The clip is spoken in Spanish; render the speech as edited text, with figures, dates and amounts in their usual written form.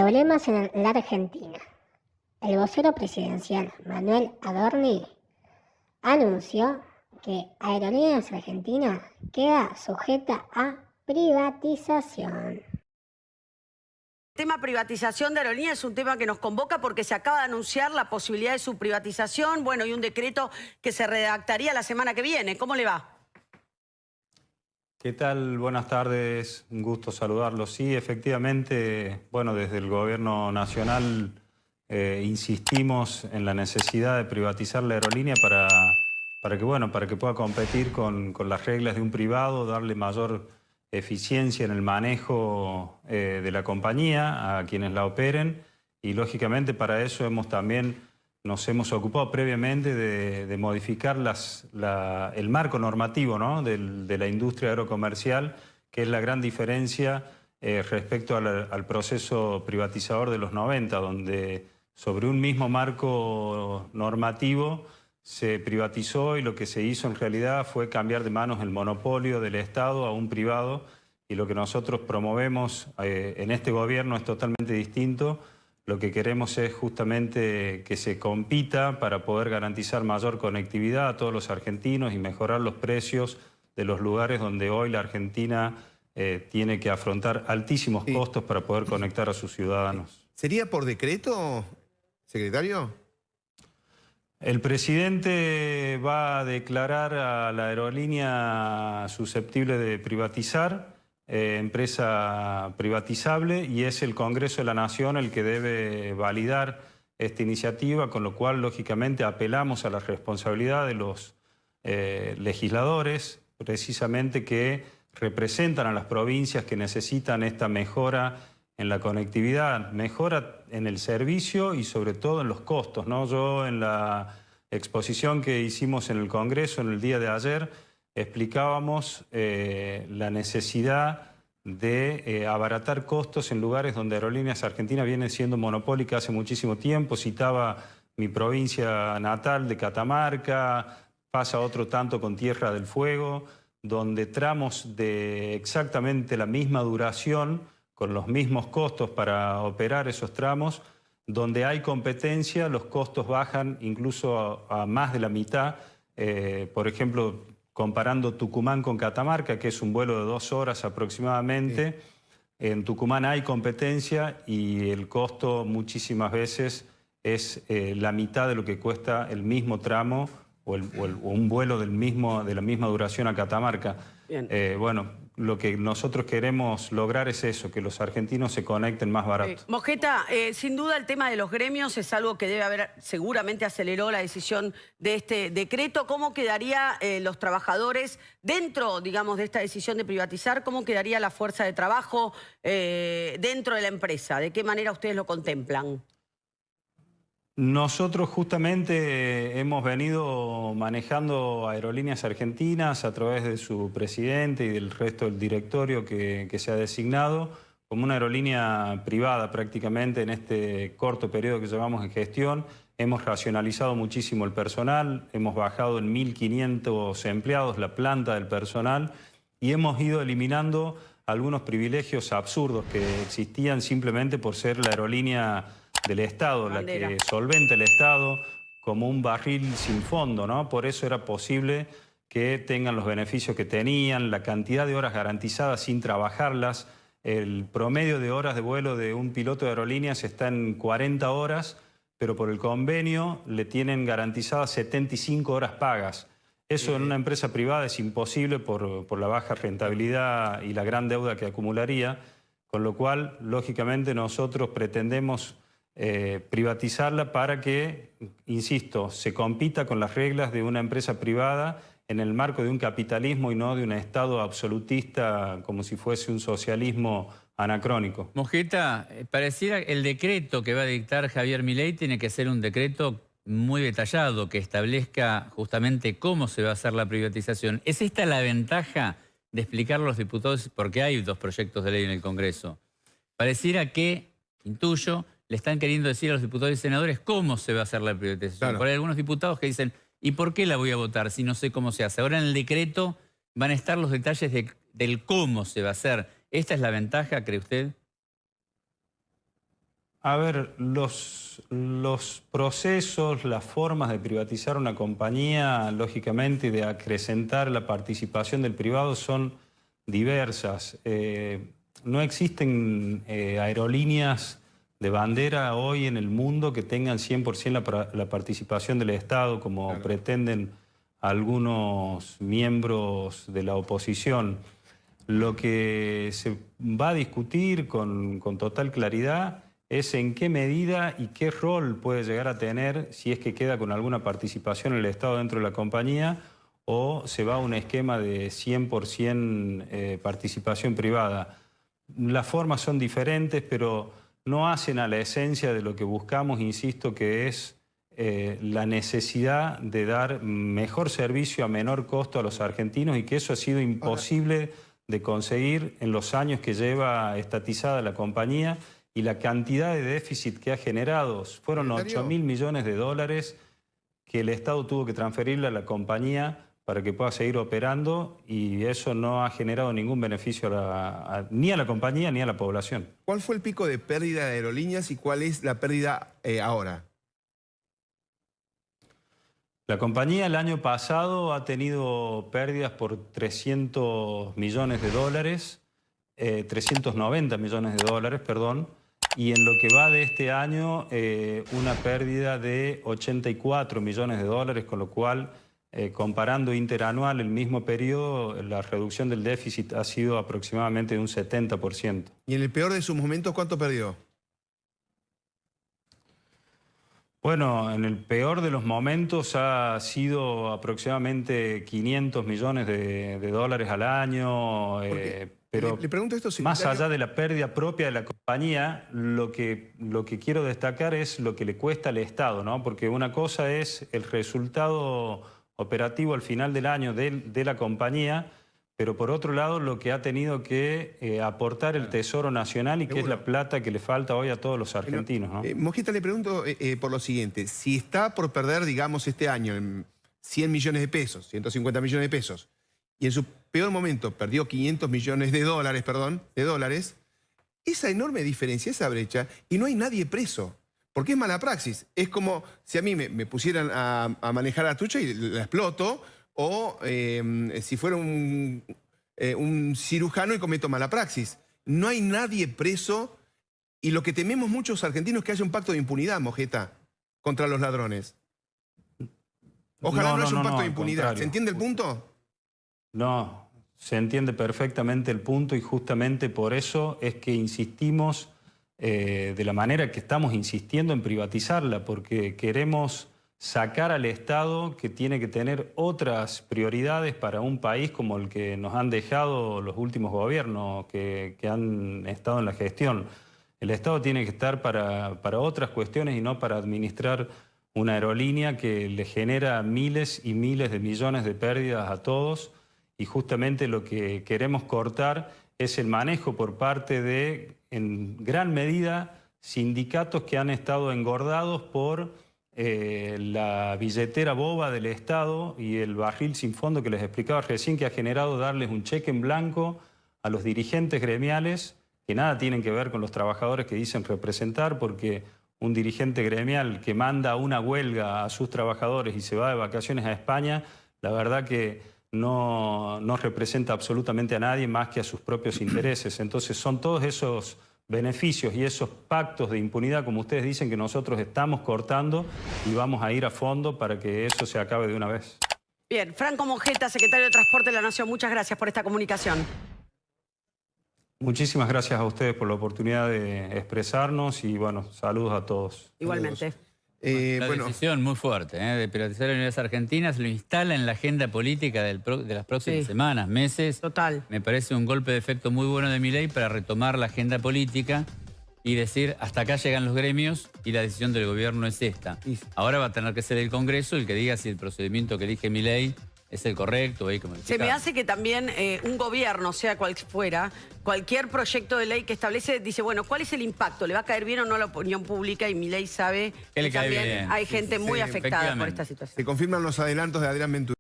Problemas en la Argentina. El vocero presidencial Manuel Adorni anunció que Aerolíneas Argentinas queda sujeta a privatización. El tema privatización de aerolíneas es un tema que nos convoca porque se acaba de anunciar la posibilidad de su privatización, bueno, y un decreto que se redactaría la semana que viene. ¿Cómo le va? ¿Qué tal? Buenas tardes, un gusto saludarlos. Sí, efectivamente, bueno, desde el Gobierno Nacional insistimos en la necesidad de privatizar la aerolínea para que pueda competir con las reglas de un privado, darle mayor eficiencia en el manejo de la compañía a quienes la operen, y lógicamente para eso nos hemos ocupado previamente de modificar el marco normativo, ¿no?, de la industria aerocomercial, que es la gran diferencia respecto al proceso privatizador de los 90, donde sobre un mismo marco normativo se privatizó, y lo que se hizo en realidad fue cambiar de manos el monopolio del Estado a un privado, y lo que nosotros promovemos en este gobierno es totalmente distinto. Lo que queremos es justamente que se compita para poder garantizar mayor conectividad a todos los argentinos y mejorar los precios de los lugares donde hoy la Argentina tiene que afrontar altísimos costos para poder conectar a sus ciudadanos. ¿Sería por decreto, secretario? El presidente va a declarar a la aerolínea susceptible de privatizar, empresa privatizable, y es el Congreso de la Nación el que debe validar esta iniciativa, con lo cual lógicamente apelamos a la responsabilidad de los legisladores, precisamente, que representan a las provincias que necesitan esta mejora en la conectividad, mejora en el servicio y sobre todo en los costos, ¿no? Yo en la exposición que hicimos en el Congreso en el día de ayer explicábamos la necesidad de abaratar costos en lugares donde Aerolíneas Argentinas viene siendo monopólica hace muchísimo tiempo. Citaba mi provincia natal de Catamarca, pasa otro tanto con Tierra del Fuego, donde tramos de exactamente la misma duración, con los mismos costos para operar esos tramos, donde hay competencia, los costos bajan incluso a más de la mitad. Por ejemplo, comparando Tucumán con Catamarca, que es un vuelo de 2 horas aproximadamente, en Tucumán hay competencia y el costo muchísimas veces es la mitad de lo que cuesta el mismo tramo o un vuelo de la misma duración a Catamarca. Bueno, lo que nosotros queremos lograr es eso, que los argentinos se conecten más barato. Mosqueta, sin duda el tema de los gremios es algo que debe haber, seguramente aceleró la decisión de este decreto. ¿Cómo quedaría los trabajadores dentro, digamos, de esta decisión de privatizar? ¿Cómo quedaría la fuerza de trabajo dentro de la empresa? ¿De qué manera ustedes lo contemplan? Nosotros justamente hemos venido manejando Aerolíneas Argentinas a través de su presidente y del resto del directorio que se ha designado como una aerolínea privada prácticamente en este corto periodo que llevamos en gestión. Hemos racionalizado muchísimo el personal, hemos bajado en 1.500 empleados la planta del personal y hemos ido eliminando algunos privilegios absurdos que existían simplemente por ser la aerolínea del Estado, la que solventa el Estado, como un barril sin fondo, ¿no? Por eso era posible que tengan los beneficios que tenían, la cantidad de horas garantizadas sin trabajarlas. El promedio de horas de vuelo de un piloto de aerolíneas está en 40 horas, pero por el convenio le tienen garantizadas 75 horas pagas. Eso en una empresa privada es imposible por la baja rentabilidad y la gran deuda que acumularía, con lo cual, lógicamente, nosotros pretendemos privatizarla para que, insisto, se compita con las reglas de una empresa privada en el marco de un capitalismo y no de un Estado absolutista como si fuese un socialismo anacrónico. Mosqueta, pareciera el decreto que va a dictar Javier Milei tiene que ser un decreto muy detallado que establezca justamente cómo se va a hacer la privatización. ¿Es esta la ventaja de explicarlo a los diputados? Porque hay 2 proyectos de ley en el Congreso. Pareciera que, intuyo, le están queriendo decir a los diputados y senadores cómo se va a hacer la privatización. Claro. Por ahí hay algunos diputados que dicen, ¿y por qué la voy a votar si no sé cómo se hace? Ahora en el decreto van a estar los detalles del cómo se va a hacer. ¿Esta es la ventaja, cree usted? A ver, los procesos, las formas de privatizar una compañía, lógicamente, y de acrecentar la participación del privado son diversas. No existen aerolíneas de bandera hoy en el mundo que tengan 100% la participación del Estado, como pretenden algunos miembros de la oposición. Lo que se va a discutir con total claridad es en qué medida y qué rol puede llegar a tener si es que queda con alguna participación el Estado dentro de la compañía o se va a un esquema de 100% participación privada. Las formas son diferentes, pero no hacen a la esencia de lo que buscamos, insisto, que es la necesidad de dar mejor servicio a menor costo a los argentinos y que eso ha sido imposible de conseguir en los años que lleva estatizada la compañía. Y la cantidad de déficit que ha generado fueron 8.000 millones de dólares que el Estado tuvo que transferirle a la compañía para que pueda seguir operando y eso no ha generado ningún beneficio ni a la compañía ni a la población. ¿Cuál fue el pico de pérdida de aerolíneas y cuál es la pérdida ahora? La compañía el año pasado ha tenido pérdidas por 300 millones de dólares, 390 millones de dólares, perdón. Y en lo que va de este año, una pérdida de 84 millones de dólares, con lo cual, comparando interanual el mismo periodo, la reducción del déficit ha sido aproximadamente de un 70%. ¿Y en el peor de sus momentos cuánto perdió? Bueno, en el peor de los momentos ha sido aproximadamente 500 millones de dólares al año. Pero le pregunto esto, más allá de la pérdida propia de la compañía, lo que quiero destacar es lo que le cuesta al Estado, ¿no? Porque una cosa es el resultado operativo al final del año de la compañía, pero por otro lado lo que ha tenido que aportar el Tesoro Nacional y que es la plata que le falta hoy a todos los argentinos, ¿no? Mosqueta, le pregunto por lo siguiente. Si está por perder, digamos, este año 100 millones de pesos, 150 millones de pesos, y en su peor momento perdió 500 millones de dólares, esa enorme diferencia, esa brecha, y no hay nadie preso, porque es mala praxis. Es como si a mí me pusieran a manejar la trucha y la exploto, o si fuera un cirujano y cometo mala praxis. No hay nadie preso, y lo que tememos muchos argentinos es que haya un pacto de impunidad, Mosqueta, contra los ladrones. Ojalá no haya un pacto de impunidad. ¿Se entiende el punto? No, se entiende perfectamente el punto y justamente por eso es que insistimos de la manera que estamos insistiendo en privatizarla, porque queremos sacar al Estado, que tiene que tener otras prioridades para un país como el que nos han dejado los últimos gobiernos que han estado en la gestión. El Estado tiene que estar para otras cuestiones y no para administrar una aerolínea que le genera miles y miles de millones de pérdidas a todos. Y justamente lo que queremos cortar es el manejo por parte de, en gran medida, sindicatos que han estado engordados por la billetera boba del Estado y el barril sin fondo que les explicaba recién, que ha generado darles un cheque en blanco a los dirigentes gremiales, que nada tienen que ver con los trabajadores que dicen representar, porque un dirigente gremial que manda una huelga a sus trabajadores y se va de vacaciones a España, la verdad que no representa absolutamente a nadie más que a sus propios intereses. Entonces son todos esos beneficios y esos pactos de impunidad, como ustedes dicen, que nosotros estamos cortando y vamos a ir a fondo para que eso se acabe de una vez. Bien, Franco Mosqueta, secretario de Transporte de la Nación, muchas gracias por esta comunicación. Muchísimas gracias a ustedes por la oportunidad de expresarnos y bueno, saludos a todos. Igualmente. La decisión muy fuerte de privatizar aerolíneas argentinas lo instala en la agenda política de las próximas semanas, meses. Total. Me parece un golpe de efecto muy bueno de Milei para retomar la agenda política y decir hasta acá llegan los gremios y la decisión del gobierno es esta. Ahora va a tener que ser el Congreso el que diga si el procedimiento que elige Milei es el correcto. Hay que Se me hace que también un gobierno, sea cual fuera, cualquier proyecto de ley que establece, dice, bueno, ¿cuál es el impacto? ¿Le va a caer bien o no a la opinión pública? Y Milei sabe que también hay gente muy afectada por esta situación. Se confirman los adelantos de Adrián Ventura.